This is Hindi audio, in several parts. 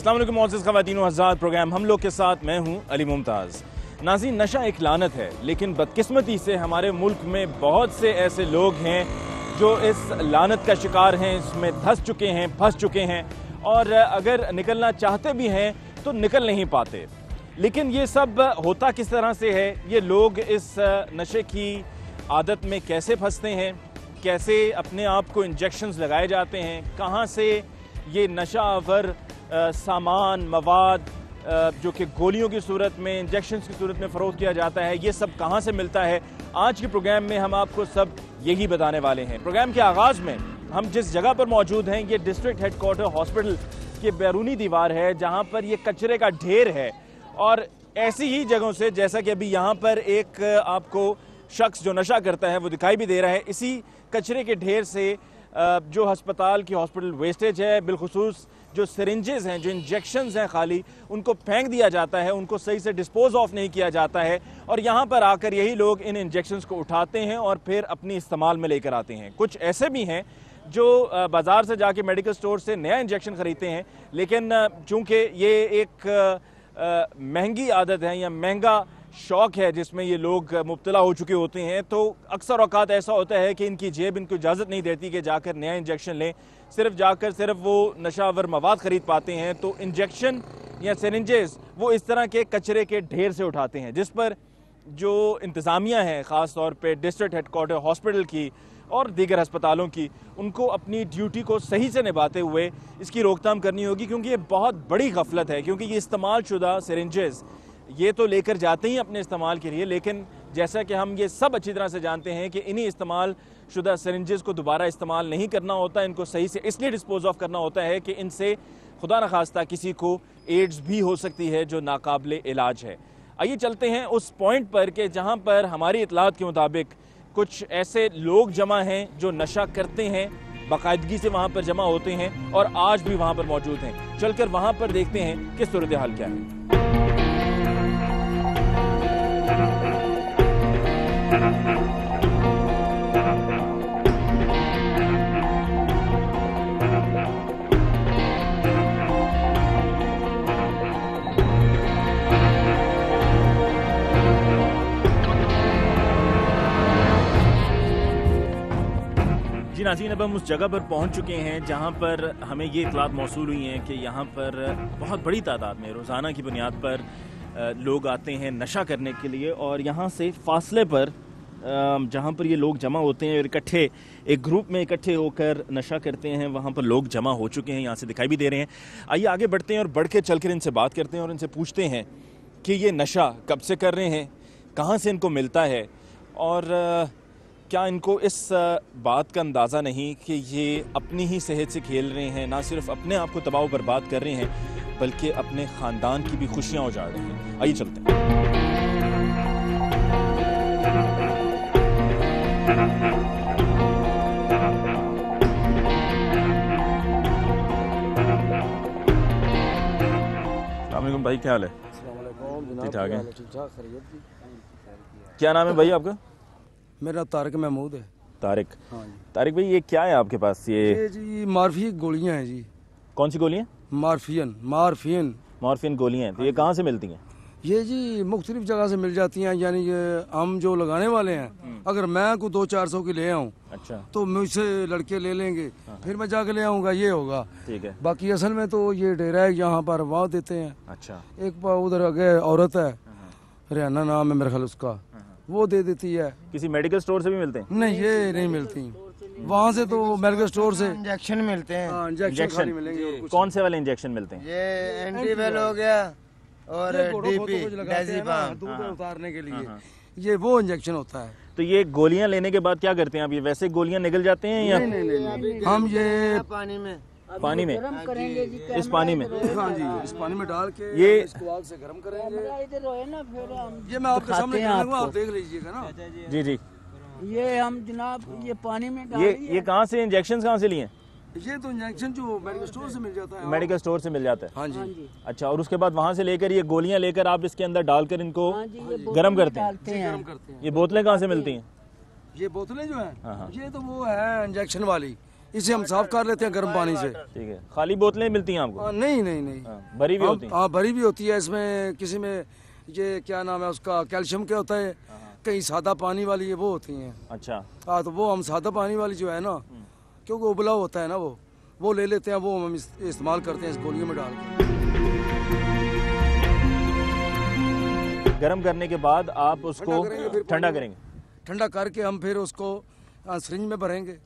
अस्सलाम वालेकुम मोअज़्ज़िज़ ख़वातीन व हज़रात, प्रोग्राम हम लोग के साथ मैं हूँ अली मुमताज़। नाज़रीन, नशा एक लानत है, लेकिन बदकिस्मती से हमारे मुल्क में बहुत से ऐसे लोग हैं जो इस लानत का शिकार हैं, इसमें धंस चुके हैं, फंस चुके हैं और अगर निकलना चाहते भी हैं तो निकल नहीं पाते। लेकिन ये सब होता किस तरह से है, ये लोग इस नशे की आदत में कैसे फंसते हैं, कैसे अपने आप को इंजेक्शंस लगाए जाते हैं, कहाँ से ये नशा आवर सामान मवाद जो कि गोलियों की सूरत में, इंजेक्शंस की सूरत में फ़रोख्त किया जाता है, ये सब कहाँ से मिलता है। आज के प्रोग्राम में हम आपको सब यही बताने वाले हैं। प्रोग्राम के आगाज़ में हम जिस जगह पर मौजूद हैं, ये डिस्ट्रिक्ट हेडक्वार्टर हॉस्पिटल की बैरूनी दीवार है, जहाँ पर ये कचरे का ढेर है। और ऐसी ही जगहों से, जैसा कि अभी यहाँ पर एक आपको शख्स जो नशा करता है वो दिखाई भी दे रहा है, इसी कचरे के ढेर से जो अस्पताल की हॉस्पिटल वेस्टेज है, बिलखुसूस जो सिरिंजेस हैं, जो इंजेक्शंस हैं, खाली उनको फेंक दिया जाता है, उनको सही से डिस्पोज ऑफ नहीं किया जाता है। और यहाँ पर आकर यही लोग इन इंजेक्शंस को उठाते हैं और फिर अपनी इस्तेमाल में लेकर आते हैं। कुछ ऐसे भी हैं जो बाज़ार से जाके मेडिकल स्टोर से नया इंजेक्शन ख़रीदते हैं, लेकिन चूँकि ये एक महंगी आदत है या महंगा शौक़ है जिसमें ये लोग मुब्तला हो चुके होते हैं, तो अक्सर औक़ात ऐसा होता है कि इनकी जेब इनको इजाज़त नहीं देती कि जाकर नया इंजेक्शन लें। सिर्फ वो नशावर मवाद ख़रीद पाते हैं। तो इंजेक्शन या सिरिंजेस वो इस तरह के कचरे के ढेर से उठाते हैं, जिस पर जो इंतज़ामिया है, ख़ास तौर पे डिस्ट्रिक्ट हेडक्वार्टर हॉस्पिटल की और दीगर अस्पतालों की, उनको अपनी ड्यूटी को सही से निभाते हुए इसकी रोकथाम करनी होगी, क्योंकि ये बहुत बड़ी गफलत है। क्योंकि ये इस्तेमाल शुदा सिरिंजेस ये तो लेकर जाते ही अपने इस्तेमाल के लिए, लेकिन जैसा कि हम ये सब अच्छी तरह से जानते हैं कि इन्हीं इस्तेमाल शुदा सिरिंजेस को दोबारा इस्तेमाल नहीं करना होता, इनको सही से इसलिए डिस्पोज ऑफ करना होता है कि इनसे खुदा न खास्ता किसी को एड्स भी हो सकती है, जो नाकाबिले इलाज है। आइए चलते हैं उस पॉइंट पर कि जहाँ पर हमारी इतलात के मुताबिक कुछ ऐसे लोग जमा हैं जो नशा करते हैं, बाकायदगी से वहाँ पर जमा होते हैं और आज भी वहाँ पर मौजूद हैं। चलकर वहाँ पर देखते हैं कि सूरत हाल क्या है। जी नाज़रीन, अब हम उस जगह पर पहुंच चुके हैं जहां पर हमें ये इतलात मौसूल हुई हैं कि यहाँ पर बहुत बड़ी तादाद में रोज़ाना की बुनियाद पर लोग आते हैं नशा करने के लिए। और यहाँ से फासले पर जहाँ पर ये लोग जमा होते हैं और इकट्ठे एक ग्रुप में इकट्ठे होकर नशा करते हैं, वहाँ पर लोग जमा हो चुके हैं, यहाँ से दिखाई भी दे रहे हैं। आइए आगे बढ़ते हैं और बढ़ के चल कर इनसे बात करते हैं और इनसे पूछते हैं कि ये नशा कब से कर रहे हैं, कहाँ से इनको मिलता है और क्या इनको इस बात का अंदाज़ा नहीं कि ये अपनी ही सेहत से खेल रहे हैं, ना सिर्फ अपने आप को तबाह बर्बाद कर रहे हैं बल्कि अपने ख़ानदान की भी खुशियाँ उजाड़ रहे हैं। आइए चलते हैं। अस्सलाम वालेकुम भाई, क्या हाल है? ठीक ठाक है। क्या नाम है भाई आपका? मेरा तारिक महमूद है। तारिक? हाँ जी। तारिक भाई, ये क्या है आपके पास? ये जी मार्फी गोलियां हैं जी। कौन सी गोलियां? मार्फियन गोलियां हैं। तो ये कहाँ से मिलती हैं? ये जी मुख्तलिफ जगह से मिल जाती हैं, यानी ये हम जो लगाने वाले हैं, अगर मैं को 200-400 की ले आऊँ, अच्छा, तो मुझसे लड़के ले लेंगे, फिर मैं जाके ले आऊँगा, ये होगा। ठीक है। बाकी असल में तो ये डेरा है, यहाँ पर वहाँ देते हैं। अच्छा। एक उधर आगे औरत है, रियाना नाम है मेरे ख्याल उसका, वो दे देती है। किसी मेडिकल स्टोर से भी मिलते हैं? नहीं, ये नहीं मिलती वहाँ से, तो मेडिकल स्टोर से इंजेक्शन मिलते हैं। इंजेक्शन मिलेंगे। कौन से वाले इंजेक्शन मिलते हैं? ये एंटीवेल हो गया और डीपी दूध उतारने के लिए, ये वो इंजेक्शन होता है। तो ये गोलियां लेने के बाद क्या करते हैं आप? ये वैसे गोलियां निकल जाते हैं या? नहीं, हम ये पानी में गरम करेंगे जी, इस पानी में? हाँ जी, इस पानी में डाल के ये इसको आग से गर्म करेंगे। ये मैं आपके सामने आप देख लीजिएगा ना। जी जी। ये हम जनाब ये पानी में ये कहाँ से इंजेक्शन कहाँ से लिए? ये तो इंजेक्शन जो मेडिकल स्टोर से मिल जाता है। मेडिकल स्टोर से मिल जाता है? हाँ जी। अच्छा, और उसके बाद वहाँ से लेकर ये गोलियाँ लेकर आप इसके अंदर डालकर इनको गर्म करते हैं? ये बोतलें कहाँ से मिलती हैं? ये बोतलें जो हैं, ये तो वो है इंजेक्शन वाली, इसे हम साफ कर लेते हैं गर्म पानी से। ठीक है, खाली बोतलें मिलती हैं आपको? नहीं नहीं नहीं, भरी भी होती हैं? हाँ भरी भी होती है। इसमें किसी में ये क्या नाम है उसका, कैल्शियम क्या होता है, कहीं सादा पानी वाली है वो होती हैं। अच्छा। हाँ तो वो हम सादा पानी वाली जो है ना, क्योंकि उबला होता है ना वो ले लेते हैं, वो हम इस्तेमाल करते हैं इस गोलियों में डाल के। गर्म करने के बाद आप उसको ठंडा करेंगे? ठंडा करके हम फिर उसको सिरिंज में भरेंगे।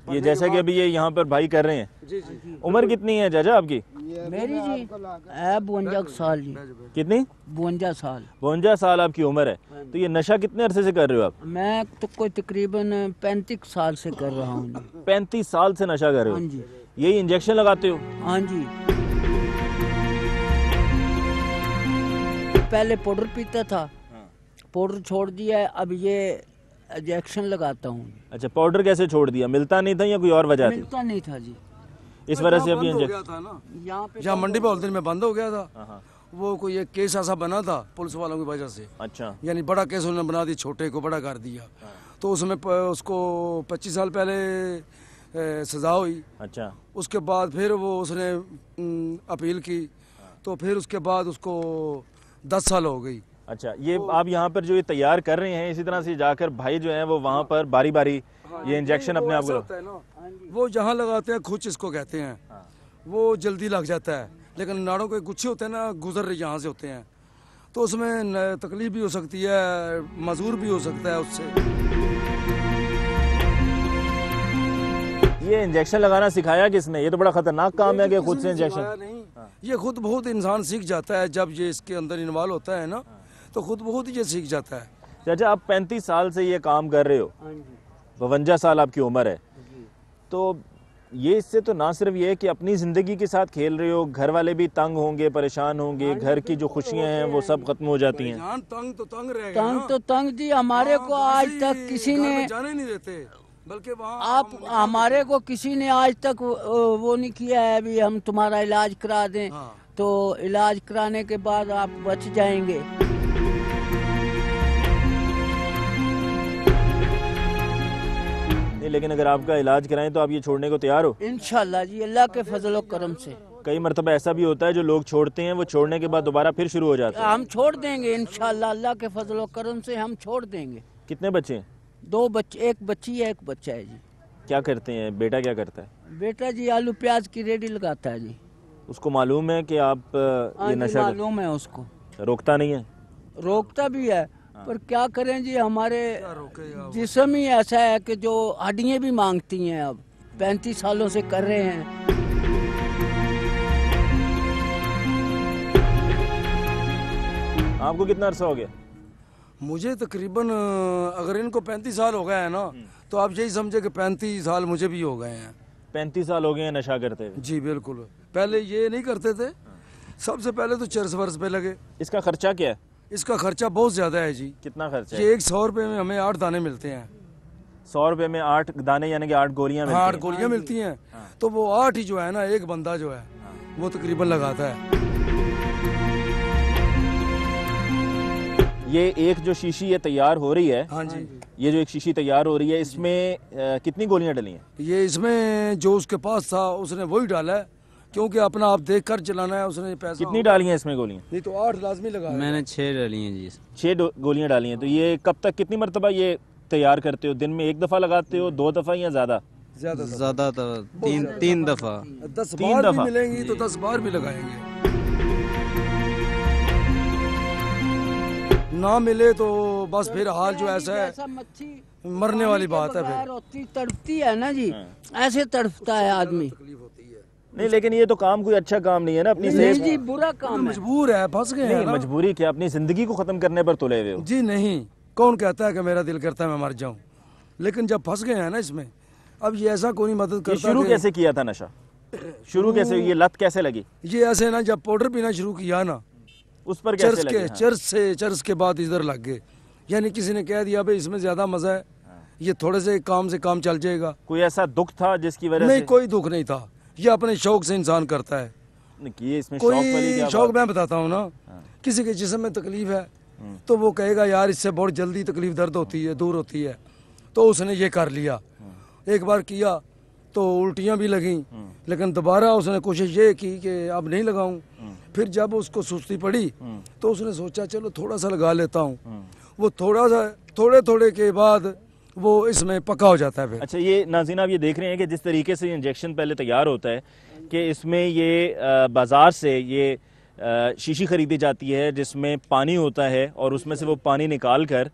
ये जैसा कि अभी ये यहाँ पर भाई कर रहे हैं। जी जी। उम्र कितनी है चाचा आपकी? मेरी जी है 52 साल जी। कितनी? 52 साल। 52 साल आपकी उम्र है। तो ये नशा कितने अरसे से कर रहे हो आप? मैं तो कोई तकरीबन 35 साल से कर रहा हूँ। 35 साल से नशा कर रहे हो? हाँ जी। यही इंजेक्शन लगाते हो? हाँ जी। पहले पाउडर पीता था, पाउडर छोड़ दिया है, अब ये इंजेक्शन लगाता हूँ। अच्छा, पाउडर कैसे छोड़ दिया? मिलता नहीं था या कोई और वजह थी? मिलता नहीं था जी, इस वजह से अभी इंजेक्शन था ना, यहाँ पे जहाँ मंडी बहाउद्दीन में बंद हो गया था। हाँ। वो कोई एक केस ऐसा बना था पुलिस वालों की वजह से। अच्छा। यानी बड़ा केस उन्होंने बना दिया, छोटे को बड़ा कर दिया। तो उसमें उसको 25 साल पहले सजा हुई। अच्छा। उसके बाद फिर वो उसने अपील की, तो फिर उसके बाद उसको 10 साल हो गई। अच्छा, ये आप यहाँ पर जो ये तैयार कर रहे हैं, इसी तरह से जाकर भाई जो हैं वो वहाँ पर बारी बारी ये इंजेक्शन अपने आप को, वो जहाँ लगाते हैं खुच इसको कहते हैं, वो जल्दी लग जाता है। लेकिन नाड़ों के गुच्छे होते हैं ना, गुजर रहे यहाँ से होते हैं, तो उसमें तकलीफ भी हो सकती है, मजूर भी हो सकता है उससे। ये इंजेक्शन लगाना सिखाया किसने? ये तो बड़ा खतरनाक काम है कि खुद से इंजेक्शन नहीं, ये खुद बहुत इंसान सीख जाता है जब ये इसके अंदर इन्वॉल्व होता है ना, तो खुद बहुत ही ये सीख जाता है। चाचा, आप 35 साल से ये काम कर रहे हो, 52 साल आपकी उम्र है, तो ये इससे तो ना सिर्फ ये है कि अपनी ज़िंदगी के साथ खेल रहे हो, घर वाले भी तंग होंगे, परेशान होंगे, घर की जो खुशियां हैं वो सब खत्म हो जाती हैं। तंग तो तंग रहेगा ना। तंग तो तंग जी, हमारे को आज तक किसी ने जाने नहीं देते, बल्कि वहाँ आप हमारे को किसी ने आज तक वो नहीं किया है अभी हम तुम्हारा इलाज करा दें। तो इलाज कराने के बाद आप बच जाएंगे। लेकिन अगर आपका इलाज कराएं तो आप ये छोड़ने को तैयार हो? इंशाल्लाह जी, अल्लाह के फजल करम से। कई मरतबा ऐसा भी होता है जो लोग छोड़ते हैं, वो छोड़ने के बाद दोबारा फिर शुरू हो जाते हैं। हम छोड़ देंगे इंशाल्लाह, अल्लाह के फजल करम से हम छोड़ देंगे। कितने बच्चे हैं? 2 बच्चे, एक बच्ची है, एक बच्चा है जी। क्या करते हैं? बेटा क्या करता है? बेटा जी आलू प्याज की रेडी लगाता है जी। उसको मालूम है कि आप ये नशा मालूम है उसको, रोकता नहीं है? रोकता भी है, पर क्या करें जी, हमारे जिस्म ही ऐसा है कि जो हड्डियां भी मांगती हैं। अब 35 सालों से कर रहे हैं। आपको कितना अरसा हो गया? मुझे तकरीबन अगर इनको 35 साल हो गए हैं ना, तो आप यही समझे कि 35 साल मुझे भी हो गए हैं। 35 साल हो गए हैं नशा करते हुए? जी बिल्कुल। पहले ये नहीं करते थे, सबसे पहले तो चरस वर्ष पे लगे। इसका खर्चा क्या है? इसका खर्चा बहुत ज्यादा है जी। कितना खर्चा है? ये 100 रुपए में हमें 8 दाने मिलते हैं। 100 रुपए में 8 दाने यानी कि 8 गोलियां मिलती हैं। 8 गोलियां मिलती हैं, तो वो 8 ही जो है ना, एक बंदा जो है वो तकरीबन लगाता है। ये एक जो शीशी ये तैयार हो रही है, हाँ जी, ये जो एक शीशी तैयार हो रही है, इसमें कितनी गोलियां डली हैं? ये इसमें जो उसके पास था उसने वही डाला है, क्योंकि अपना आप देख कर चलाना है। उसने पैसा कितनी डाली हैं इसमें गोलियां? नहीं तो 8 लाजमी लगा। मैंने 6 डाली हैं जी। 6 गोलियां डाली हैं। तो ये कब तक, कितनी मरतबा ये तैयार करते हो? दिन में 1 दफ़ा लगाते हो, 2 दफ़ा या ज़्यादा? ज़्यादातर 3 दफ़ा। 10 3 बार भी दफ़ा मिलेंगी तो 10 बार भी लगाएंगे। ना मिले तो बस फिर हाल जो ऐसा है, मच्छी मरने वाली बात है। फिर होती तड़पती है ना जी, ऐसे तड़पता है आदमी। नहीं, लेकिन ये तो काम कोई अच्छा काम नहीं है ना। अपनी नहीं जी, बुरा काम है। मजबूर है, फंस गए हैं नहीं, ना। मजबूरी क्या, अपनी जिंदगी को खत्म करने पर तुले हुए हो? जी नहीं, कौन कहता है कि मेरा दिल करता है मैं मर जाऊं, लेकिन जब फंस गए हैं ना इसमें, अब ये ऐसा कोई मदद करता है। शुरू कैसे किया था नशा? शुरू कैसे, ये लत कैसे लगी? ये ऐसे ना, जब पाउडर पीना शुरू किया ना, उस पर कैसे चर्च लगी? के चर्च के बाद इधर लग गए। यानी किसी ने कह दिया भाई इसमें ज्यादा मजा है, ये थोड़े से काम चल जाएगा। कोई ऐसा दुख था जिसकी वजह नहीं, से? कोई दुख नहीं था, ये अपने शौक से इंसान करता है। ये इसमें शौक वाली कोई क्या शौक बात? मैं बताता हूँ ना, किसी के जिस्म में तकलीफ है तो वो कहेगा यार इससे बहुत जल्दी तकलीफ दर्द होती है, दूर होती है, तो उसने ये कर लिया। एक बार किया तो उल्टियाँ भी लगीं, लेकिन दोबारा उसने कोशिश ये की कि अब नहीं लगाऊं। फिर जब उसको सुस्ती पड़ी तो उसने सोचा चलो थोड़ा सा लगा लेता हूँ। वो थोड़ा सा थोड़े थोड़े के बाद वो इसमें पक्का हो जाता है फिर। अच्छा, ये नाज़रीन आप ये देख रहे हैं कि जिस तरीके से इंजेक्शन पहले तैयार होता है कि इसमें ये बाज़ार से ये शीशी खरीदी जाती है जिसमें पानी होता है और उसमें से वो पानी निकाल कर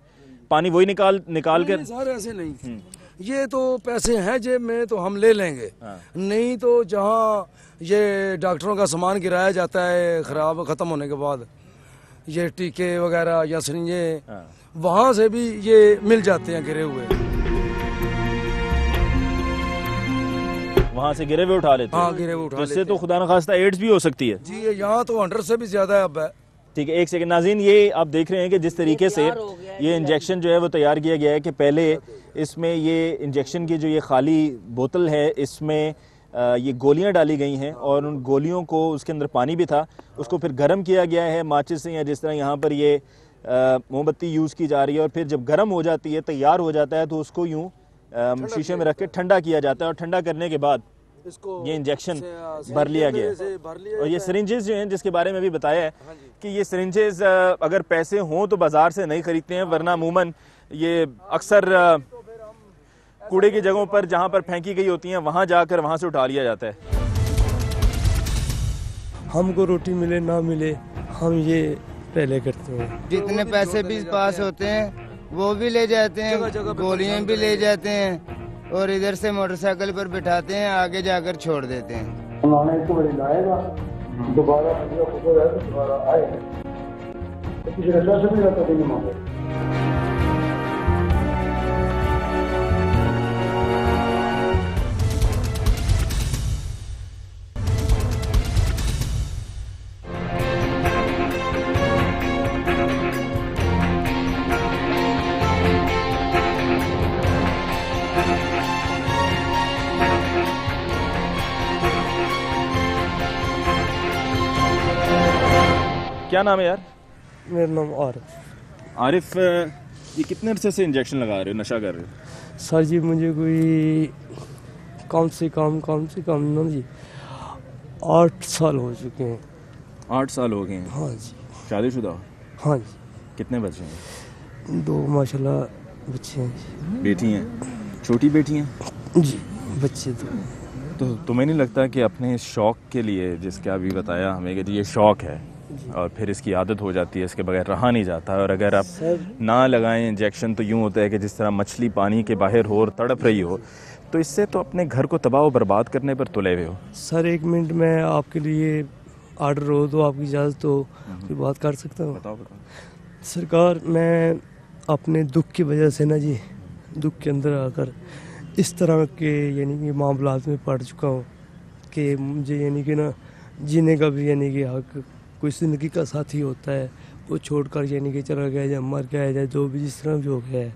पानी वही निकाल कर सर ऐसे नहीं, ये तो पैसे हैं जेब में तो हम ले लेंगे। नहीं तो जहाँ ये डॉक्टरों का सामान गिराया जाता है खराब ख़त्म होने के बाद, ये टीके वगैरह या सरिंजे, वहाँ से भी ये मिल जाते हैं गिरे हुए, वहाँ से गिरे हुए उठा लेते हैं। हाँ गिरे हुए उठा लेते हैं। जिससे तो खुदा न खास्ता एड्स भी हो सकती है। जी यहाँ तो 100 से भी ज़्यादा है अब है। ठीक है, एक सेकंड नाज़रीन, ये आप देख रहे हैं कि जिस तरीके से ये इंजेक्शन जो है वो तैयार किया गया है कि पहले इसमें ये इंजेक्शन की जो ये खाली बोतल है इसमें ये गोलियां डाली गई हैं और उन गोलियों को उसके अंदर पानी भी था, उसको फिर गर्म किया गया है माचिस से या जिस तरह यहाँ पर ये मोमबत्ती यूज़ की जा रही है और फिर जब गर्म हो जाती है तैयार हो जाता है तो उसको यूँ शीशे में रख के ठंडा किया जाता है और ठंडा करने के बाद ये इंजेक्शन भर लिया गया है। और ये सिरिंजेस जो हैं जिसके बारे में भी बताया है कि ये सिरिंजेस अगर पैसे हों तो बाज़ार से नहीं खरीदते हैं, वरना अमूमन ये अक्सर कूड़े की जगहों पर जहाँ पर फेंकी गई होती हैं वहाँ जाकर वहाँ से उठा लिया जाता है। हमको रोटी मिले ना मिले हम ये पहले करते हैं। जितने पैसे भी पास होते हैं वो भी ले जाते हैं, गोलियां भी ले जाते हैं और इधर से मोटरसाइकिल पर बिठाते हैं, आगे जाकर छोड़ देते हैं। दोबारा आए तो किसी का पैसा भी रहता नहीं मांगे। क्या नाम है यार? मेरा नाम आरिफ। आरिफ, ये कितने अरसे से इंजेक्शन लगा रहे हो, नशा कर रहे हो? सर जी मुझे कोई कम से कम ना जी 8 साल हो चुके हैं। 8 साल हो गए हैं? हाँ जी। शादीशुदा हो? हाँ जी। कितने बच्चे हैं? 2 माशाल्लाह बच्चे हैं जी। बेटी हैं? छोटी बेटी हैं? जी बच्चे तो तुम्हें नहीं लगता कि अपने शौक़ के लिए, जिसका अभी बताया हमें कि ये शौक़ है और फिर इसकी आदत हो जाती है, इसके बगैर रहा नहीं जाता, और अगर आप ना लगाएं इंजेक्शन तो यूँ होता है कि जिस तरह मछली पानी के बाहर हो और तड़प रही हो, तो इससे तो अपने घर को तबाह और बर्बाद करने पर तुले हुए हो। सर 1 मिनट में आपके लिए ऑर्डर हो तो आपकी इजाज़त तो कोई बात कर सकता हूँ? बताओ। सरकार, मैं अपने दुख की वजह से ना जी, दुख के अंदर आकर इस तरह के यानी कि मामलात में पड़ चुका हूँ कि मुझे यानी कि ना जीने का भी यानी कि हक, कोई ज़िंदगी का साथी होता है वो छोड़कर यानी कि चला गया या मर गया या जो भी जिस तरह भी हो गया है।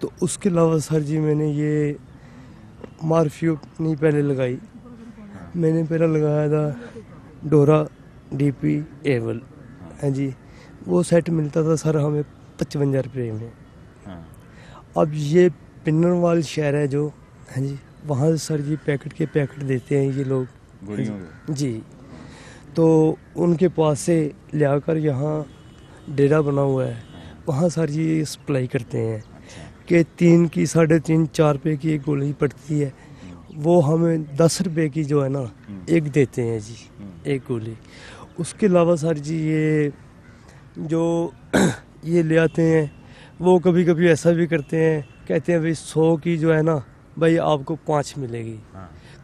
तो उसके अलावा सर जी मैंने ये मार्फियो नहीं पहले लगाई, मैंने पहले लगाया था डोरा डीपी एवल। हाँ जी, वो सेट मिलता था सर हमें 55 रुपये में। अब ये पिन्नरवाल शहर है जो, हाँ जी, वहाँ से सर जी पैकेट के पैकेट देते हैं ये लोग जी। तो उनके पास से ले आकर यहाँ डेरा बना हुआ है, वहाँ सर जी सप्लाई करते हैं कि 3 की 3.5 4 रुपये की एक गोली पड़ती है, वो हमें 10 रुपये की जो है ना एक देते हैं जी, एक गोली। उसके अलावा सर जी ये जो ये ले आते हैं वो कभी कभी ऐसा भी करते हैं, कहते हैं भाई 100 की जो है ना भाई आपको 5 मिलेगी,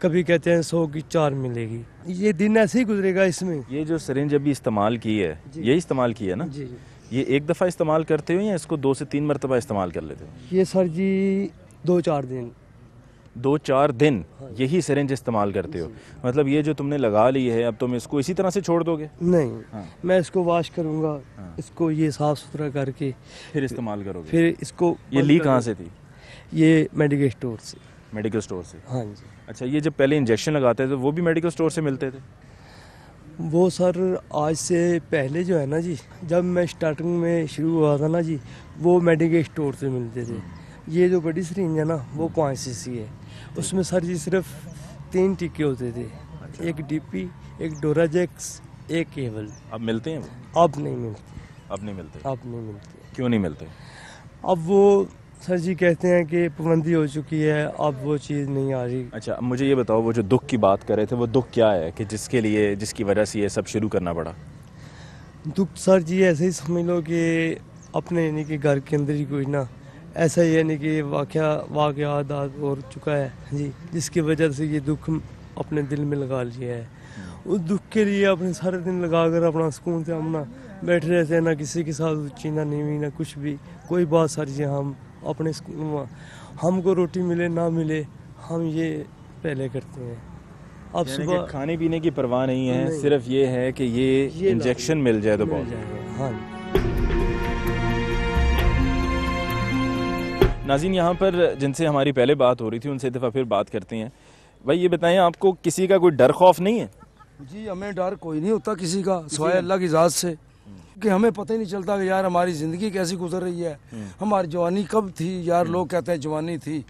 कभी कहते हैं 100 की 4 मिलेगी। ये दिन ऐसे ही गुजरेगा। इसमें ये जो सिरिंज अभी इस्तेमाल की है, ये इस्तेमाल की है ना जी, ये एक दफ़ा इस्तेमाल करते हो या इसको 2 से 3 मरतबा इस्तेमाल कर लेते हो? ये सर जी 2-4 दिन 2-4 दिन यही सिरिंज इस्तेमाल करते हो? मतलब ये जो तुमने लगा ली है अब तुम इसको इसी तरह से छोड़ दोगे? नहीं, मैं इसको वॉश करूँगा, इसको ये साफ़ सुथरा करके फिर इस्तेमाल करोगे। फिर इसको ये ली कहाँ से थी? ये मेडिकल स्टोर से। मेडिकल स्टोर से? हाँ जी। अच्छा, ये जब पहले इंजेक्शन लगाते थे तो वो भी मेडिकल स्टोर से मिलते थे? वो सर आज से पहले जो है ना जी, जब मैं स्टार्टिंग में शुरू हुआ था ना जी, वो मेडिकल स्टोर से मिलते थे। ये जो बड़ी सिरिंज है ना वो 5 cc है, उसमें सर जी सिर्फ 3 टीके होते थे। एक डीपी, एक डोराजेक्स, एक केवल। अब मिलते हैं? अब नहीं मिलते। अब नहीं मिलते? अब नहीं मिलते। क्यों नहीं मिलते? अब वो सर जी कहते हैं कि पाबंदी हो चुकी है, अब वो चीज़ नहीं आ रही। अच्छा, अब मुझे ये बताओ, वो जो दुख की बात कर रहे थे, वो दुख क्या है कि जिसकी वजह से ये सब शुरू करना पड़ा? दुख सर जी ऐसे ही समझ लो कि अपने यानी कि घर के अंदर ही कोई ना ऐसा ही यानी कि वाक़यात हो चुका है जी, जिसकी वजह से ये दुख अपने दिल में लगा लिया है। उस दुख के लिए अपने सारे दिन लगा कर अपना सुकून से हम ना बैठे रहते हैं, ना किसी के साथ चीना नहीं हुई, ना कुछ भी, कोई बात सर जी। हम अपने हमको रोटी मिले ना मिले, हम ये पहले करते हैं। अब सुबह खाने पीने की परवाह नहीं है, सिर्फ ये है कि ये इंजेक्शन मिल जाए तो बहुत जाएगा। हाँ। नाज़रीन, यहाँ पर जिनसे हमारी पहले बात हो रही थी उनसे एक दफ़ा फिर बात करते हैं। भाई ये बताएं, आपको किसी का कोई डर खौफ नहीं है? जी हमें डर कोई नहीं होता किसी का, सिवाय अल्लाह की ज़ात से, कि हमें पता ही नहीं चलता कि यार हमारी ज़िंदगी कैसी गुजर रही है, हमारी जवानी कब थी। यार लोग कहते हैं जवानी थी,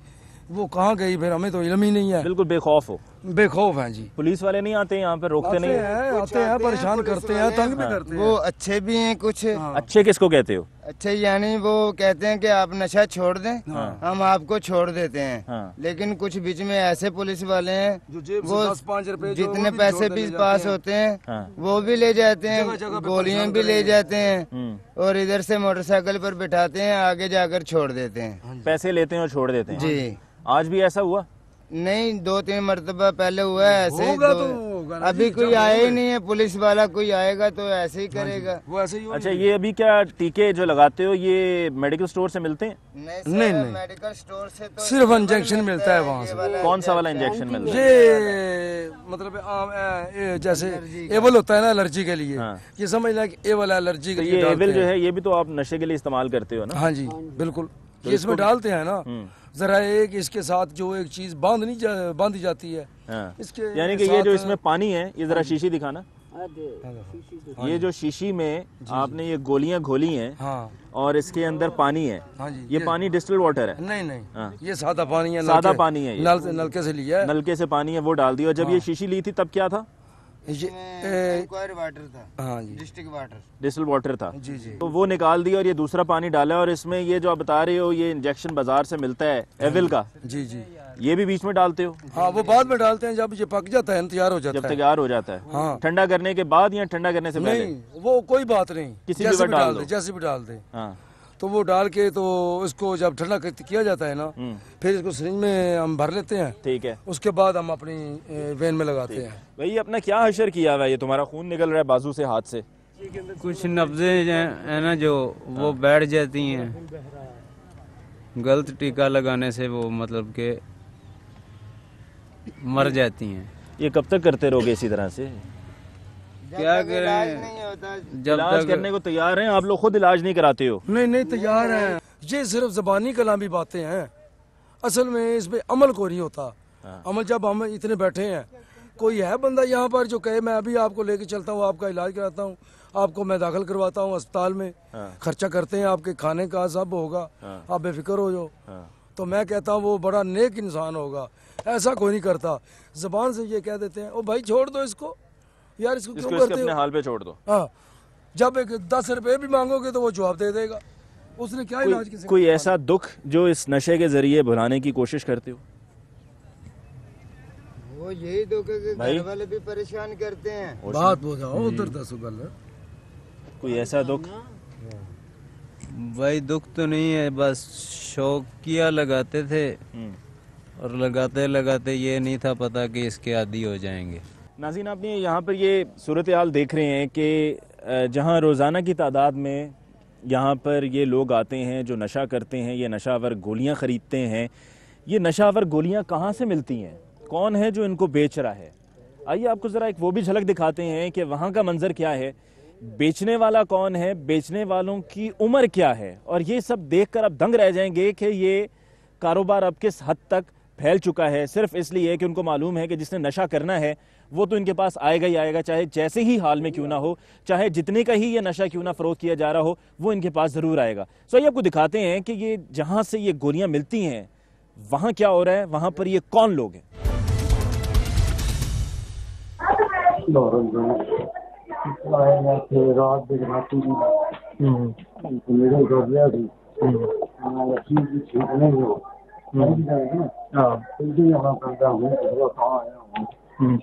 वो कहाँ गई, फिर हमें तो इल्म ही नहीं है। बिल्कुल बेखौफ हो? बेखौफ हैं जी। पुलिस वाले नहीं आते यहाँ पे, रोकते नहीं? आते हैं, परेशान करते हैं, तंग भी करते हैं। वो अच्छे भी हैं कुछ। अच्छे किसको कहते हो? अच्छे यानी वो कहते हैं कि आप नशा छोड़ दें, हम आपको छोड़ देते हैं। लेकिन कुछ बीच में ऐसे पुलिस वाले हैं वो 10-5 रुपए जितने पैसे भी पास होते हैं वो भी ले जाते हैं, गोलियां भी ले जाते हैं, और इधर से मोटरसाइकिल पर बिठाते हैं, आगे जाकर छोड़ देते हैं। पैसे लेते हैं और छोड़ देते हैं? जी। आज भी ऐसा हुआ? नहीं, 2-3 मरतबा पहले हुआ है ऐसे। अभी कोई आया ही नहीं है, पुलिस वाला कोई आएगा तो ऐसे ही करेगा। वो ऐसे ही। अच्छा, ये अभी क्या टीके जो लगाते हो ये मेडिकल स्टोर से मिलते हैं? नहीं, मेडिकल स्टोर से तो सिर्फ इंजेक्शन मिलता है वहाँ से। कौन सा वाला इंजेक्शन मिलता है? ये मतलब जैसे एवल होता है ना एलर्जी के लिए, ये समझ लें कि एवल एलर्जी के लिए। ये एवल जो है ये भी तो आप नशे के लिए इस्तेमाल करते हो ना? हाँ जी बिल्कुल, ये इसमें डालते हैं ना जरा, एक इसके साथ जो एक चीज बांधी जाती है। इसके यानी कि ये जो इसमें पानी है, ये जरा शीशी दिखाना। ये जो शीशी में आपने ये गोलियां घोली हैं, और इसके अंदर पानी है। ये पानी डिस्टिल वाटर है? नहीं, ये सादा पानी है। सादा पानी है, नलके से लिया है। नलके से पानी है, वो डाल दिया। जब ये शीशी ली थी तब क्या था? इंक्वायरी वाटर था। हाँ जी, डिस्टिल वाटर था। जी जी। तो वो निकाल दिया और ये दूसरा पानी डाला, और इसमें ये जो आप बता रहे हो ये इंजेक्शन बाजार से मिलता है एविल का। जी जी। ये भी बीच में डालते हो? हाँ, वो बाद में डालते हैं जब ये पक जाता है, तैयार हो जाता है। जब तैयार हो जाता है। हाँ। ठंडा करने के बाद या ठंडा करने से पहले? नहीं, वो कोई बात नहीं, किसी भी डाल दो, जैसे भी डाल दे। हाँ। तो वो डाल के तो इसको जब ठंडा किया जाता है ना, फिर इसको सिरिंज में हम भर लेते हैं। ठीक है। उसके बाद हम अपनी वेन में लगाते हैं। भाई अपना क्या हशर किया हुआ है? ये तुम्हारा खून निकल रहा है बाजू से, हाथ से। कुछ नब्ज़े है ना जो वो बैठ जाती हैं, गलत टीका लगाने से वो मतलब के मर जाती हैं। ये कब तक करते रहोगे इसी तरह से? क्या करें, जब इलाज तक करने को तैयार हैं आप लोग, खुद इलाज नहीं कराते हो? नहीं तैयार हैं। ये सिर्फ ज़बानी कलामी बातें हैं, असल में इस पे अमल को नहीं होता। अमल जब हम इतने बैठे हैं, कोई है बंदा यहाँ पर जो कहे मैं अभी आपको लेके चलता हूँ, आपका इलाज कराता हूँ, आपको मैं दाखिल करवाता हूँ अस्पताल में, खर्चा करते हैं, आपके खाने का सब होगा, आप बेफिक्र हो जाओ, तो मैं कहता हूँ वो बड़ा नेक इंसान होगा। ऐसा कोई नहीं करता, जबान से ये कह देते हैं ओ भाई छोड़ दो इसको, यार इसको क्यों करते हो, अपने हाल पे छोड़ दो। हाँ, जब एक 10 रुपए भी मांगोगे तो वो जवाब दे देगा, उसने क्या इलाज किसी कोई ऐसा दुख जो इस नशे के जरिए भुलाने की कोशिश करते हो? वो यही दुख है कि घर वाले भी परेशान करते हैं। बात बताओ उधर 10 गल, कोई ऐसा दुख? भाई दुख तो नहीं है, बस शौकिया लगाते थे और लगाते लगाते ये नहीं था पता कि इसके आदी हो जाएंगे। नाज़रीन, आपने यहाँ पर ये सूरत हाल देख रहे हैं कि जहाँ रोज़ाना की तादाद में यहाँ पर ये लोग आते हैं जो नशा करते हैं, ये नशावर गोलियाँ ख़रीदते हैं। ये नशावर गोलियाँ कहाँ से मिलती हैं, कौन है जो इनको बेच रहा है? आइए आपको ज़रा एक वो भी झलक दिखाते हैं कि वहाँ का मंज़र क्या है, बेचने वाला कौन है, बेचने वालों की उम्र क्या है। और ये सब देखकर आप दंग रह जाएंगे कि ये कारोबार अब किस हद तक फैल चुका है, सिर्फ इसलिए कि उनको मालूम है कि जिसने नशा करना है वो तो इनके पास आएगा ही आएगा, चाहे जैसे ही हाल में क्यों ना हो, चाहे जितने का ही ये नशा क्यों ना फ़रोख्त किया जा रहा हो, वो इनके पास ज़रूर आएगा। सो ये आपको दिखाते हैं कि ये जहाँ से ये गोलियाँ मिलती हैं वहां क्या हो रहा है, वहां पर ये कौन लोग हैं। रात मेरे घर गया थी ठीक नहीं हो यहाँ करता हूँ कहाँ आया हूँ।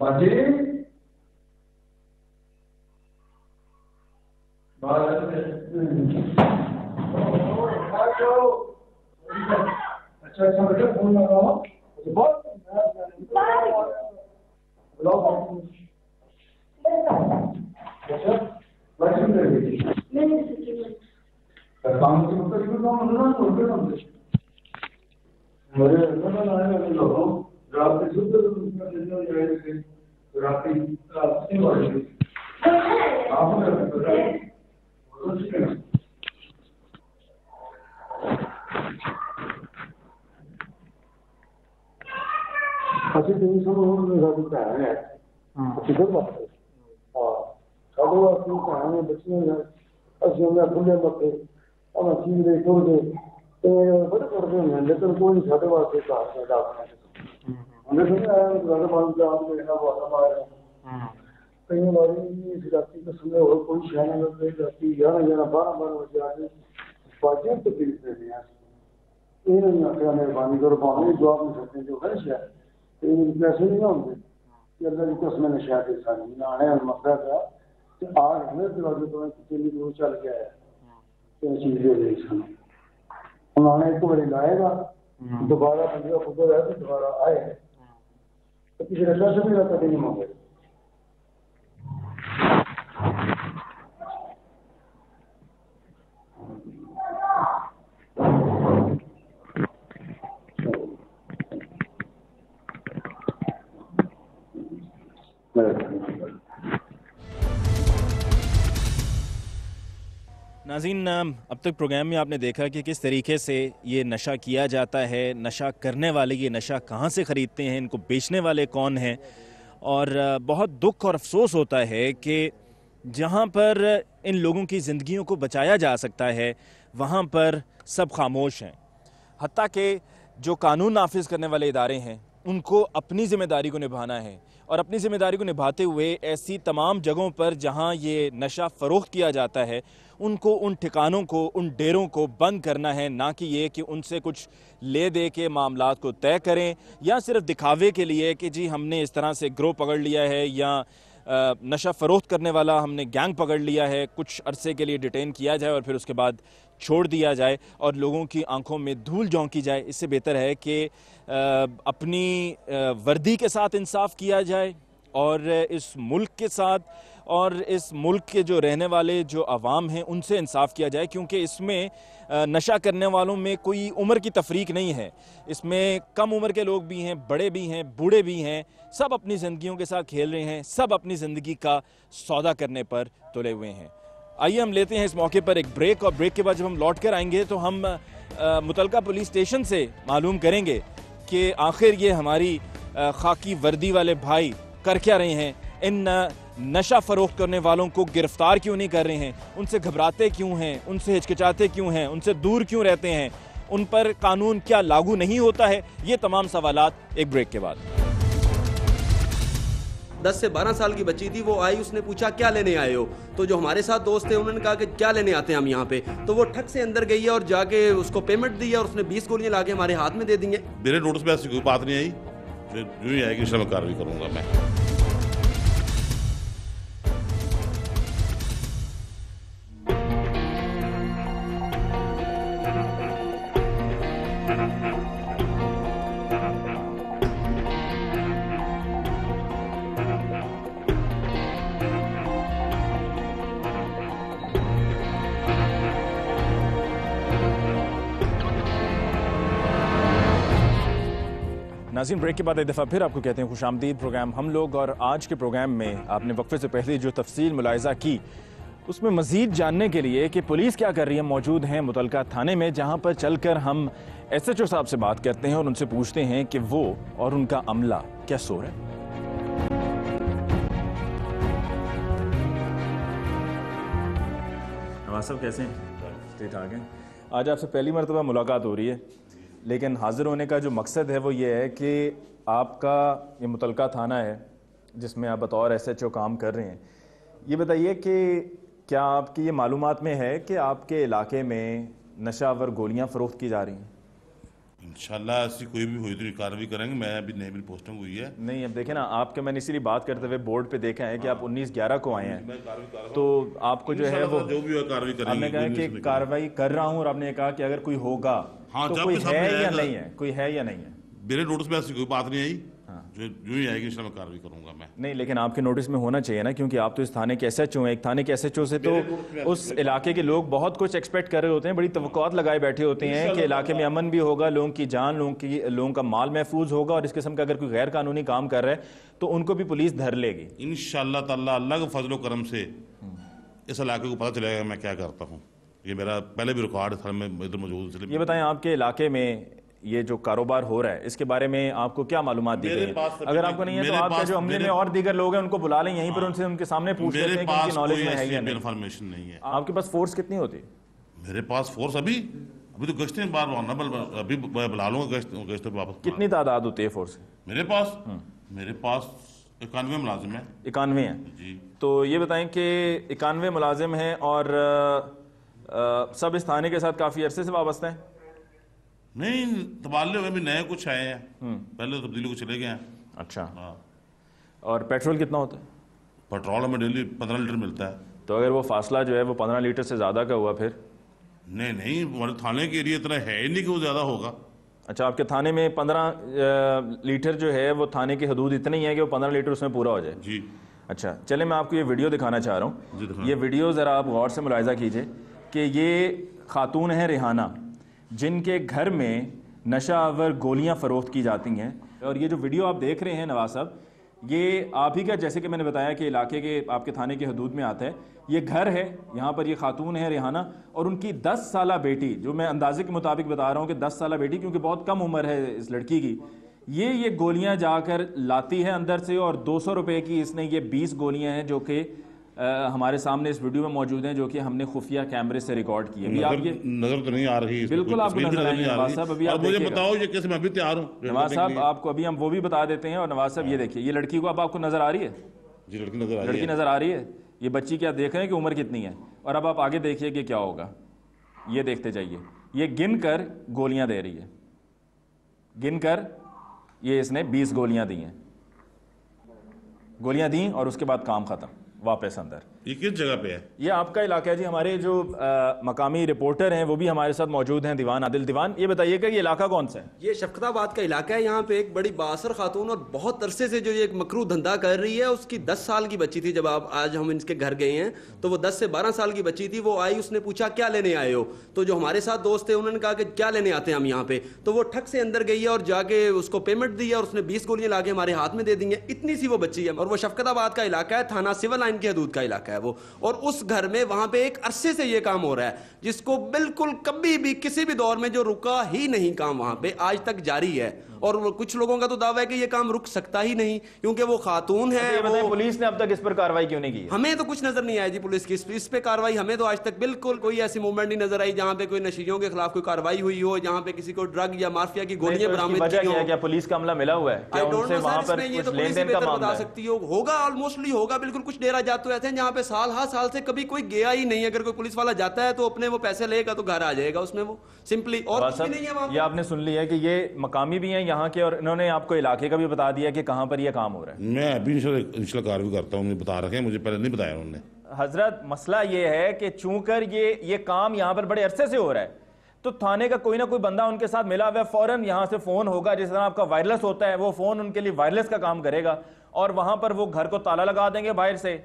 बाजी अच्छा अच्छा बेटा फोन लगाओ ਅਸੀਂ ਤਿੰਨ ਸੌ ਹੋਰ ਸਾਡੀ ਭੈਣ ਹੈ ਅਸੀਂ ਫਿਰ ਬਾਤ ਹਾਂ ਸਾਡੇ ਵਾਸਤੇ ਭੈਣ ਨੇ ਬੱਚੀਆਂ ਨੇ ਅਸੀਂ ਉਹਨਾਂ ਖੁੱਲੇ ਮੱਥੇ ਉਹਨਾਂ ਚੀਜ਼ ਦੇ ਕੋਲ ਤੇ ਬੜੇ ਕਰਦੇ ਨੇ ਲੇਕਿਨ ਕੋਈ ਸਾਡੇ ਵਾਸਤੇ ਘਰ ਨਹੀਂ ਰੱਖਦਾ ਉਹਨੇ ਸੁਣਿਆ ਸਾਡੇ ਬਾਲ ਦਾ ਆਪ ਨੇ ਇਹਨਾਂ ਬਾਤ ਮਾਰਿਆ ਕਈ ਵਾਰੀ ਇਸ ਰਾਤੀ ਦੇ ਸਮੇਂ ਹੋਰ ਕੋਈ ਸ਼ਾਨ ਨਾ ਤੇ ਰਾਤੀ 11-12 ਵਜੇ ਆ ਕੇ ਬਾਜੇ ਤੇ ਦਿਖਦੇ ਨੇ ਇਹ ਨਹੀਂ ਆਖਿਆ ਮਿਹਰਬਾਨੀ ਕਰੋ ਭਾਵੇਂ ਜਵਾਬ ਨਹੀਂ ਸਕਦੇ ਜੋ ਹੈ ਸ਼ਾਇਦ पैसे नहीं होंगे कि अल्लाह की कसम नशा के साथ आने मकसद था कि आज हमें दरवाजे तो कितनी दूर चल गया है तो चीज दे दी सामने उन्होंने एक बार लाएगा दोबारा बंदा खुद है तो दोबारा आए तो किसी रजा से भी कभी नहीं मांगे। नाज़रीन, अब तक प्रोग्राम में आपने देखा कि किस तरीके से ये नशा किया जाता है, नशा करने वाले ये नशा कहाँ से ख़रीदते हैं, इनको बेचने वाले कौन हैं, और बहुत दुख और अफसोस होता है कि जहाँ पर इन लोगों की ज़िंदगियों को बचाया जा सकता है वहाँ पर सब खामोश हैं। हत्ता कि जो कानून नाफिज करने वाले इदारे हैं उनको अपनी ज़िम्मेदारी को निभाना है और अपनी ज़िम्मेदारी को निभाते हुए ऐसी तमाम जगहों पर जहाँ ये नशा फ़रोख्त किया जाता है उनको, उन ठिकानों को, उन डेरों को बंद करना है, ना कि ये कि उनसे कुछ ले दे के मामलात को तय करें या सिर्फ दिखावे के लिए कि जी हमने इस तरह से ग्रोह पकड़ लिया है या नशा फ़रोख्त करने वाला हमने गैंग पकड़ लिया है, कुछ अरसे के लिए डिटेन किया जाए और फिर उसके बाद छोड़ दिया जाए और लोगों की आंखों में धूल झोंकी जाए। इससे बेहतर है कि अपनी वर्दी के साथ इंसाफ किया जाए और इस मुल्क के साथ और इस मुल्क के जो रहने वाले जो अवाम हैं उनसे इंसाफ किया जाए, क्योंकि इसमें नशा करने वालों में कोई उम्र की तफरीक नहीं है। इसमें कम उम्र के लोग भी हैं, बड़े भी हैं, बूढ़े भी हैं, सब अपनी ज़िंदगियों के साथ खेल रहे हैं, सब अपनी ज़िंदगी का सौदा करने पर तुले हुए हैं। आइए हम लेते हैं इस मौके पर एक ब्रेक, और ब्रेक के बाद जब हम लौट कर आएंगे तो हम मुतलका पुलिस स्टेशन से मालूम करेंगे कि आखिर ये हमारी खाकी वर्दी वाले भाई कर क्या रहे हैं, इन नशा फ़रोख्त करने वालों को गिरफ्तार क्यों नहीं कर रहे हैं, उनसे घबराते क्यों हैं, उनसे हिचकिचाते क्यों हैं, उनसे दूर क्यों रहते हैं, उन पर कानून क्या लागू नहीं होता है। ये तमाम सवालात एक ब्रेक के बाद। 10 से 12 साल की बच्ची थी, वो आई, उसने पूछा क्या लेने आए हो, तो जो हमारे साथ दोस्त थे उन्होंने कहा कि क्या लेने आते हैं हम यहाँ पे, तो वो ठग से अंदर गई है और जाके उसको पेमेंट दी है और उसने 20 गोलियां लाके हमारे हाथ में दे दी हैं। मेरे नोटिस में ऐसी कोई बात नहीं आई, जो ही आएगी उसमें कार्रवाई करूँगा मैं। नाज़रीन, ब्रेक के बाद एक दफ़ा फिर आपको कहते हैं खुशामदीद प्रोग्राम हम लोग। और आज के प्रोग्राम में आपने वक्फे से पहले जो तफसील मुलाहिज़ा की, उसमें मज़ीद जानने के लिए कि पुलिस क्या कर रही है, मौजूद हैं मुतलका थाने में, जहाँ पर चलकर हम SHO साहब से बात करते हैं और उनसे पूछते हैं कि वो और उनका अमला क्या सो रहा है। नवाज साहब कैसे हैं? ठीक ठाक हैं। आज आपसे पहली मरतबा मुलाकात हो रही है, लेकिन हाज़िर होने का जो मकसद है वो ये है कि आपका ये मुतलका थाना है जिसमें आप बतौर SHO काम कर रहे हैं। ये बताइए कि क्या आपकी ये मालूमात में है कि आपके इलाके में नशावर गोलियां फ़रोख्त की जा रही हैं? इंशाल्लाह ऐसी कोई भी हुई तो कार्रवाई करेंगे। मैं अभी नई मेरी पोस्टिंग हुई है। नहीं, अब देखें ना, आपके मैंने इसीलिए बात करते हुए बोर्ड पे देखा है कि आप 19/11 को आए हैं, तो आपको जो है वो जो भी कार्रवाई करेंगे। आपने कहा कि कार्रवाई कर रहा हूँ और आपने कहा कि अगर कोई होगा तो कोई है या नहीं है, कोई है या नहीं है। मेरे नोटिस में ऐसी कोई बात नहीं आई, जो ही आएगी इंशाल्लाह कार्रवाई करूंगा मैं। नहीं, लेकिन आपके नोटिस में होना चाहिए ना, क्योंकि आप तो इस थाने के SHO हैं। एक थाने के SHO से तो उस इलाके के लोग बहुत कुछ एक्सपेक्ट कर रहे होते हैं, बड़ी तवक्कुआत लगाए बैठे होते हैं कि इलाके में अमन भी होगा, लोगों की जान, लोगों का माल महफूज होगा, और इस किस्म का अगर कोई गैर कानूनी काम कर रहा है तो उनको भी पुलिस धर लेगी इंशाल्लाह ताला। अल्लाह के फजलो करम से इस इलाके को पता चलेगा मैं क्या करता हूँ। ये मेरा पहले भी रिकॉर्ड था, मैं इधर मौजूद। ये बताएं, आपके इलाके में ये जो कारोबार हो रहा है इसके बारे में आपको क्या मालूमात दी गई है? अगर आपको नहीं है तो आपका जो अमले में और दीगर लोग हैं उनको बुला लें यहीं पर, उनसे उनके सामने पूछ लेते हैं कि उनकी नॉलेज में है या नहीं। इन्फॉर्मेशन नहीं है। आपके पास फोर्स कितनी होती है? मेरे पास फोर्स अभी तो गश्तें बार अभी बुला लूंगा गश्त पे वापस। कितनी तादाद होती है फोर्स? मेरे पास 91 मुलाजिम है। 91 है जी। तो ये बताएं कि 91 मुलाजिम हैं और सब इस थाने के साथ काफी अरसे से वाबस्ता हैं? नहीं, तबादले हुए भी नए कुछ आए हैं, पहले तब्दीली को चले गए हैं। अच्छा। और पेट्रोल कितना होता है? पेट्रोल हमें डेली 15 लीटर मिलता है। तो अगर वो फासला जो है वो 15 लीटर से ज़्यादा का हुआ फिर? नहीं, हमारे थाने के एरिया इतना है ही नहीं कि वो ज़्यादा होगा। अच्छा, आपके थाने में 15 लीटर जो है वो थाने की हदूद इतनी ही है कि वो 15 लीटर उसमें पूरा हो जाए? जी। अच्छा, चले मैं आपको ये वीडियो दिखाना चाह रहा हूँ। ये वीडियो ज़रा आप गौर से मुलाहिज़ा कीजिए कि ये खातून है रिहाना, जिनके घर में नशा आवर गोलियां फ़रोख्त की जाती हैं। और ये जो वीडियो आप देख रहे हैं नवाज साहब, ये आप ही का, जैसे कि मैंने बताया कि इलाके के आपके थाने की हदूद में आता है। ये घर है, यहाँ पर ये खातून है रिहाना और उनकी 10 साला बेटी, जो मैं अंदाजे के मुताबिक बता रहा हूँ कि 10 साला बेटी, क्योंकि बहुत कम उम्र है इस लड़की की। ये गोलियाँ जाकर लाती है अंदर से, और 200 रुपये की इसने ये 20 गोलियाँ हैं जो कि हमारे सामने इस वीडियो में मौजूद हैं, जो कि हमने खुफिया कैमरे से रिकॉर्ड की है। नजर तो नहीं आ रही है। बिल्कुल आपको नजर आएंगे नवाज साहब। अभी आप मुझे बताओ ये कैसे, मैं भी तैयार हूँ नवाज साहब, आपको अभी हम वो भी बता देते हैं। और नवाज साहब ये देखिए, ये लड़की को अब आपको नजर आ रही है? जी, लड़की नजर आ रही है। ये बच्ची क्या देख रहे हैं कि उम्र कितनी है? और अब आप आगे देखिए कि क्या होगा, ये देखते जाइए। ये गिन कर गोलियां दे रही है, गिन कर ये इसने 20 गोलियां दी हैं, गोलियां दी और उसके बाद काम खत्म, वापस अंदर। ये किस जगह पे है? ये आपका इलाका है जी। हमारे जो मकामी रिपोर्टर हैं वो भी हमारे साथ मौजूद हैं, दीवान आदिल। दीवान, ये बताइएगा ये इलाका कौन सा है? ये शफकताबाद का इलाका है। यहाँ पे एक बड़ी बासर खातून और बहुत अरसे से जो ये एक मकरू धंधा कर रही है, उसकी 10 साल की बच्ची थी जब आज हम इनके घर गए हैं, तो वो 10 से 12 साल की बच्ची थी। वो आई, उसने पूछा क्या लेने आए हो? तो जो हमारे साथ दोस्त थे उन्होंने कहा कि क्या लेने आते हैं हम यहाँ पे। तो वो ठग से अंदर गई है और जाके उसको पेमेंट दी है और उसने 20 गोलियां लाके हमारे हाथ में दे दी है। इतनी सी वो बच्ची है। और वो शफकताबाद का इलाका है, थाना सिविल लाइन की हदूद का इलाका है वो। और उस घर में वहां पे एक अरसे से ये काम हो रहा है, जिसको बिल्कुल कभी भी किसी भी दौर में जो रुका ही नहीं काम, वहां पे आज तक जारी है। और कुछ लोगों का तो दावा है कि ये काम रुक सकता ही नहीं, क्योंकि वो खातून है। वो पुलिस ने अब तक इस पर कार्रवाई क्यों नहीं की? हमें तो कुछ नजर नहीं आया जी पुलिस की इस पे कार्रवाई। हमें तो आज तक बिल्कुल कोई ऐसी मूवमेंट नहीं नजर आई जहां पे कोई नशीजों के खिलाफ कोई कार्रवाई हुई हो, जहां पे किसी को ड्रग या माफिया की गोलियां बरामद की हो। क्या पुलिस का अमला मिला हुआ है? क्या उनसे वहां पर कुछ लेन-देन का मामला बता सकती हो? होगा, ऑलमोस्टली होगा बिल्कुल। कुछ डेरा जात तो ऐसे हैं जहां पे साल से कभी कोई गया ही नहीं। अगर कोई पुलिस वाला जाता है तो अपने वो पैसे लेगा तो घर आ जाएगा उसमें, वो सिंपली। और कुछ भी नहीं है वहां। ये आपने सुन लिया कि ये मकामी भी हैं यहाँ के, और इन्होंने आपको इलाके का भी बता दिया कि कहां पर ये काम हो रहा है। मैं अभी इंशाल्लाह कार्रवाई करता हूँ, बता रखे हैं, मुझे पहले नहीं बताया उन्होंने। हजरत, मसला ये है कि चूंकर ये काम यहाँ पर बड़े अरसे से हो रहा है, तो थाने का कोई ना कोई बंदा उनके साथ मिला हुआ है, फौरन यहाँ से फोन होगा। जिस तरह आपका वायरलेस होता है, वो फोन उनके लिए वायरलेस का काम करेगा, और वहां पर वो घर को ताला लगा देंगे बाहर से,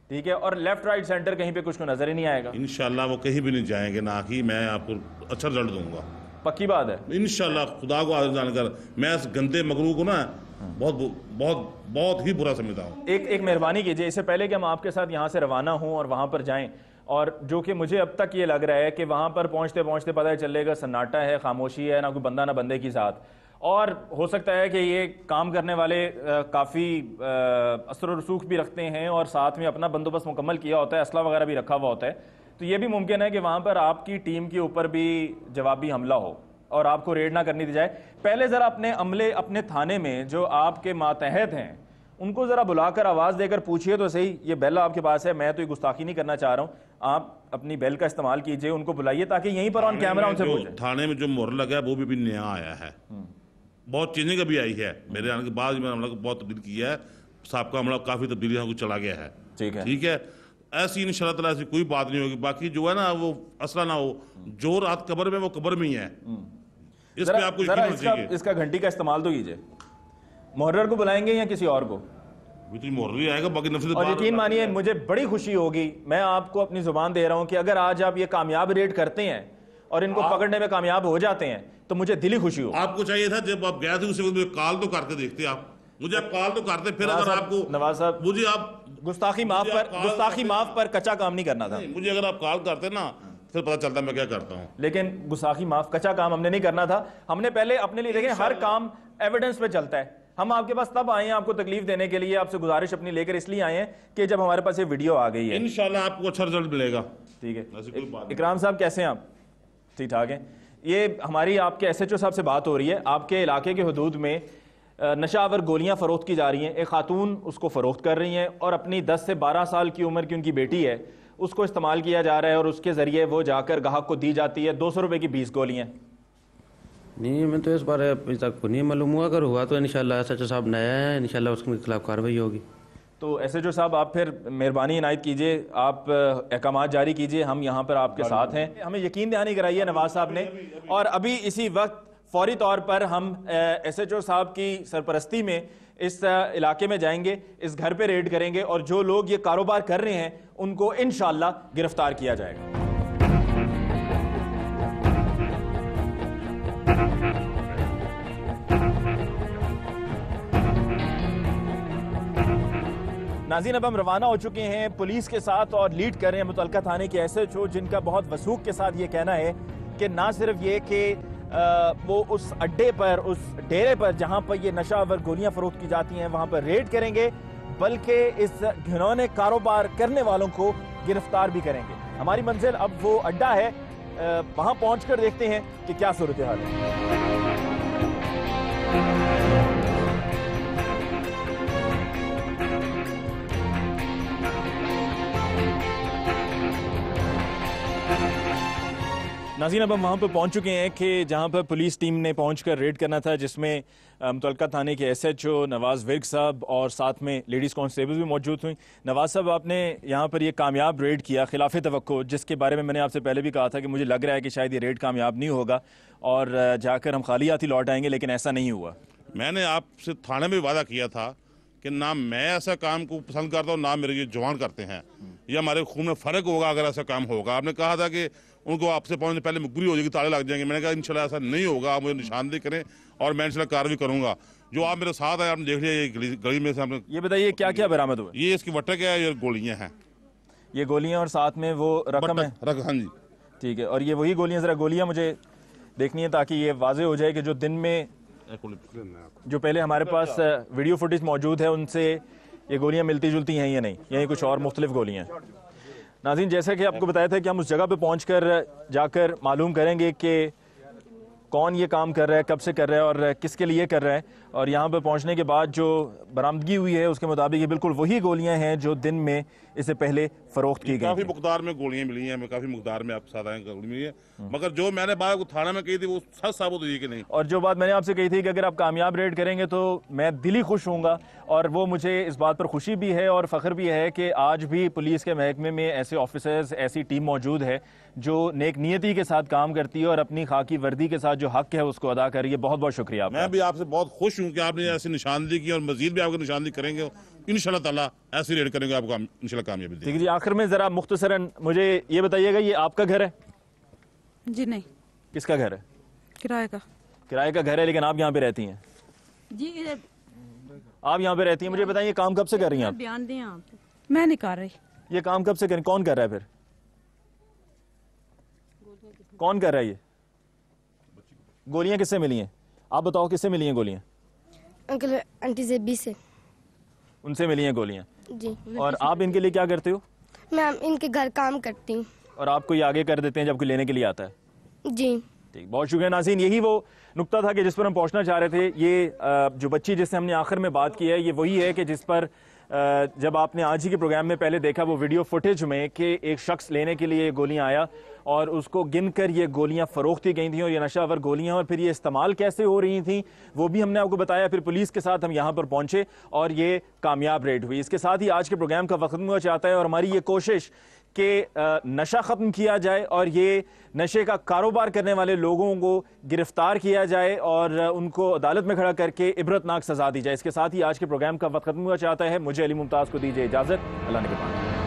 ठीक है, और लेफ्ट राइट सेंटर कहीं पे कुछ को नजर ही नहीं आएगा। इंशाल्लाह वो कहीं भी नहीं जाएंगे, ना कि मैं आपको अच्छा रिजल्ट दूंगा। पक्की बात है इंशाल्लाह खुदा को आगे जानकर मैं इस गंदे मकरू को ना बहुत बहुत बहुत ही बुरा समझता हूँ। एक मेहरबानी कीजिए, इससे पहले कि हम आपके साथ यहाँ से रवाना हों और वहाँ पर जाएं, और जो कि मुझे अब तक ये लग रहा है कि वहाँ पर पहुँचते पहुँचते पता चलेगा सन्नाटा है, खामोशी है, ना कोई बंदा ना बंदे की साथ, और हो सकता है कि ये काम करने वाले काफ़ी असर और रसूख भी रखते हैं और साथ में अपना बंदोबस्त मुकम्मल किया होता है, असला वगैरह भी रखा हुआ होता है, तो ये भी मुमकिन है कि वहाँ पर आपकी टीम के ऊपर भी जवाबी हमला हो और आपको रेड ना करनी दी जाए। पहले ज़रा अपने अमले, अपने थाने में जो आपके मातहत हैं उनको ज़रा बुलाकर आवाज़ देकर पूछिए तो सही, ये बेल आपके पास है, मैं तो ये गुस्ताखी नहीं करना चाह रहा हूँ, आप अपनी बेल का इस्तेमाल कीजिए, उनको बुलाइए ताकि यहीं पर ऑन कैमरा उनसे पूछें। थाने में जो मोहर लगा है वो भी नया आया है, बहुत चेंजिंग भी आई है, मेरे आने के बाद मैंने हमला को बहुत तब्दील किया है, सबका हमला काफ़ी तब्दीली चला गया है। ठीक है, ऐसी इंशाल्लाह ताला ऐसी कोई बात नहीं होगी। बाकी जो है ना वो असला ना हो, जो रात कब्र में वो कब्र में ही है, इस पे आपको यकीन होना चाहिए। इसका घंटी का इस्तेमाल तो कीजिए। मुहर्रर को बुलाएंगे या किसी और को? मुहर्रर ही आएगा, बाकी नफसी। और यकीन मानिए मुझे बड़ी खुशी होगी, मैं आपको अपनी जुबान दे रहा हूं कि अगर आज आप ये कामयाब रेड करते हैं और इनको पकड़ने में कामयाब हो जाते हैं तो मुझे दिली खुशी हो। आपको चाहिए था जब आप गए थे उस वक्त कॉल तो करके देखते, आप मुझे कॉल तो करते, फिर अगर आपको नवाज साहब मुझे आप गुस्ताखी माफ पर कच्चा काम नहीं करना था। मुझे अगर आप कॉल करते ना फिर पता चलता मैं क्या करता हूँ, लेकिन गुस्ताखी माफ कच्चा काम हमने नहीं करना था। हमने पहले अपने लिए देखें, हर काम एविडेंस पे चलता है। हम आपके पास तब आए हैं आपको तकलीफ देने के लिए, आपसे गुजारिश अपनी लेकर इसलिए आए हैं कि जब हमारे पास ये वीडियो आ गई है इंशाल्लाह आपको अच्छा रिजल्ट मिलेगा। ठीक है इकराम साहब, कैसे हैं आप? ठीक ठाक हैं। ये हमारी आपके SHO साहब से बात हो रही है। आपके इलाके के हदूद में नशावर गोलियां फरोख्त की जा रही हैं, एक खातून उसको फरोख्त कर रही हैं और अपनी 10 से 12 साल की उम्र की उनकी बेटी है, उसको इस्तेमाल किया जा रहा है और उसके ज़रिए वो जाकर गाहक को दी जाती है 200 रुपये की 20 गोलियाँ। नहीं, मैं तो इस बारे अभी तक नहीं मालूम हुआ, अगर हुआ तो इंशाल्लाह SHO साहब नया है, इंशाल्लाह उसके खिलाफ कार्रवाई होगी। तो SHO साहब आप फिर मेहरबानी इनायत कीजिए, आप अहकामात जारी कीजिए, हम यहाँ पर आपके साथ हैं। हमें यकीन दहानी कराई है नवाज साहब ने, और अभी इसी वक्त फौरी तौर पर हम SHO साहब की सरपरस्ती में इस इलाके में जाएंगे, इस घर पे रेड करेंगे और जो लोग ये कारोबार कर रहे हैं उनको इंशाल्लाह गिरफ्तार किया जाएगा। नाज़रीन, अब हम रवाना हो चुके हैं पुलिस के साथ और लीड कर रहे हैं मुतलका थाने के SHO, जिनका बहुत वसूख के साथ ये कहना है कि ना सिर्फ ये कि वो उस अड्डे पर, उस डेरे पर जहां पर ये नशावर गोलियां फरोख्त की जाती हैं वहां पर रेड करेंगे, बल्कि इस घिनौने कारोबार करने वालों को गिरफ्तार भी करेंगे। हमारी मंजिल अब वो अड्डा है, वहां पहुंचकर देखते हैं कि क्या सूरत हाल है। नाज़रीन, अब हम वहाँ पर पहुँच चुके हैं कि जहाँ पर पुलिस टीम ने पहुँचकर रेड करना था, जिसमें मुतलका थाने के SHO नवाज़ विर्क साहब और साथ में लेडीज़ कांस्टेबल भी मौजूद हुई। नवाज़ साहब, आपने यहाँ पर ये कामयाब रेड किया खिलाफ तवक्को, जिसके बारे में मैंने आपसे पहले भी कहा था कि मुझे लग रहा है कि शायद ये रेड कामयाब नहीं होगा और जाकर हम खाली हाथ ही लौट आएंगे, लेकिन ऐसा नहीं हुआ। मैंने आपसे थाने में वादा किया था कि ना मैं ऐसा काम को पसंद करता हूँ, ना मेरे ये जवान करते हैं, ये हमारे खून में फ़र्क होगा अगर ऐसा काम होगा। आपने कहा था कि उनको आपसे पहुंचने पहले मजबूरी हो जाएगी, ताले लग जाएंगे। मैंने कहा इंशाल्लाह ऐसा नहीं होगा, आप मुझे निशानदेही करें और मैं इंशाल्लाह कार्रवाई करूंगा। जो आप मेरे साथ आए, आपने देख लिया ये गली में से आपने। ये बताइए क्या क्या बरामद हुआ? ये इसकी वटक है, ये गोलियां हैं, ये गोलियां और साथ में वो रकम है। हाँ जी, ठीक है। और ये वही गोलियां, जरा गोलियां मुझे देखनी है ताकि ये वाजे हो जाए कि जो दिन में, जो पहले हमारे पास वीडियो फुटेज मौजूद है उनसे ये गोलियां मिलती जुलती हैं या नहीं, यही कुछ और मुख्तलिफ गोलियां। नाज़रीन, जैसा कि आपको बताया था कि हम उस जगह पे पहुंचकर जाकर मालूम करेंगे कि कौन ये काम कर रहा है, कब से कर रहा है और किसके लिए कर रहा है। और यहाँ पर पहुँचने के बाद जो बरामदगी हुई है उसके मुताबिक ये बिल्कुल वही गोलियाँ हैं जो दिन में इससे पहले फरोख्त की गई। काफ़ी मुकदार में गोलियाँ मिली हैं, हमें काफ़ी मुकदार में आपके साथ आए गोली मिली है, मगर जो मैंने बात थाना में कही थी वो सच साबित हुई कि नहीं। और जो बात मैंने आपसे कही थी कि अगर आप कामयाब रेड करेंगे तो मैं दिली खुश होऊंगा, और वो मुझे इस बात पर खुशी भी है और फ़ख्र भी है कि आज भी पुलिस के महकमे में ऐसे ऑफिसर्स, ऐसी टीम मौजूद है जो नेक नियति के साथ काम करती है और अपनी खाकी वर्दी के साथ जो हक है उसको अदा कर रही है। बहुत बहुत शुक्रिया आपका। मैं भी आपसे बहुत खुश हूँ कि आपने ऐसी निशानदेही की और मजीद भी आपकी निशानदेही करेंगे, इंशाल्लाह ताला ऐसी रेड करेंगे, आपको इंशाल्लाह कामयाबी देंगे। ठीक है जी, आखिर में जरा मुख्तसरन मुझे ये बताइएगा, ये आपका घर है? जी नहीं। किसका घर है? किराए का घर है, लेकिन आप यहाँ पे रहती हैं? जी, आप यहाँ पे रहती हैं। मुझे बताइए, काम कब से कर रही हैं आप? बयान दें आप। मैं नहीं कर रही। ये काम कब से कर, कौन कर रहा है फिर? कौन कर रहा है ये? गोलियां किससे मिली हैं? आप बताओ, किससे मिली हैं गोलियां? अंकल आंटी जेबी से। उनसे मिली हैं गोलियां? जी। और आप इनके लिए क्या करते हो? मैं इनके घर काम करती हूँ। और आपको ये आगे कर देते हैं जब कोई लेने के लिए आता है? जी। ठीक, बहुत शुक्रिया नाज़रीन। यही वो नुक्ता था कि जिस पर हम पहुंचना चाह रहे थे। ये जो बच्ची जिससे हमने आखिर में बात की है, ये वही है कि जिस पर जब आपने आज ही के प्रोग्राम में पहले देखा वो वीडियो फुटेज में कि एक शख्स लेने के लिए गोलियां आया और उसको गिनकर ये गोलियां फरोख्ती गई थी और ये नशावर गोलियां, और फिर ये इस्तेमाल कैसे हो रही थी वो भी हमने आपको बताया। फिर पुलिस के साथ हम यहाँ पर पहुंचे और ये कामयाब रेड हुई। इसके साथ ही आज के प्रोग्राम का वक्त हुआ चाहता है और हमारी ये कोशिश कि नशा ख़त्म किया जाए और ये नशे का कारोबार करने वाले लोगों को गिरफ्तार किया जाए और उनको अदालत में खड़ा करके इबरतनाक सज़ा दी जाए। इसके साथ ही आज के प्रोग्राम का वक्त खत्म हुआ चाहता है। मुझे अली मुमताज़ को दीजिए इजाज़त। अल्लाह ने के बाद।